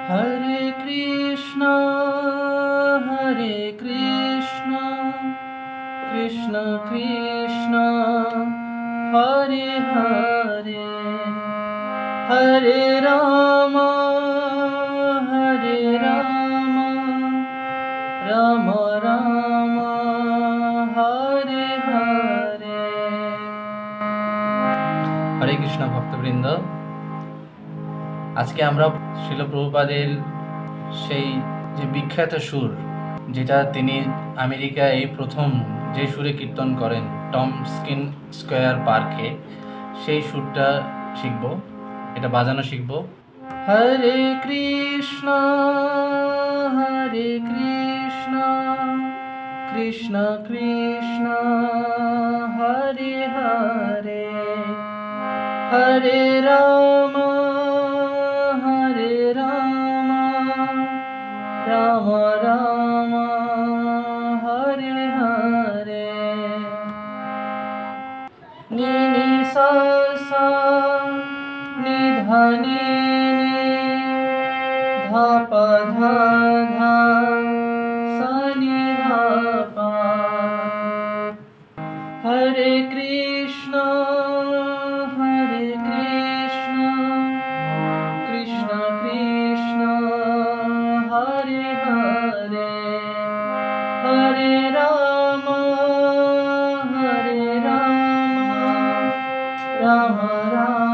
হরে কৃষ্ণ কৃষ্ণ কৃষ্ণ হরে হরে, হরে রাম রাম রাম হরে হরে। হরে কৃষ্ণ ভক্তবৃন্দ, আজকে আমরা শ্রীল প্রভুপাদের সেই যে বিখ্যাত সুর, যেটা তিনি আমেরিকায় প্রথম যে সুরে কীর্তন করেন টমস্কিন স্কোয়ার পার্কে, সেই সুরটা শিখব, এটা বাজানো শিখব। হরে কৃষ্ণ কৃষ্ণ কৃষ্ণ হরে হরে, হরে রাম রাম রাম হরে হরে। নি নি সা সা নি ধা নি ধা পা ধা ধা সা নি ধা পা। হরে কৃষ্ণ কৃষ্ণ কৃষ্ণ হরে হরে, হরে রাম রাম রাম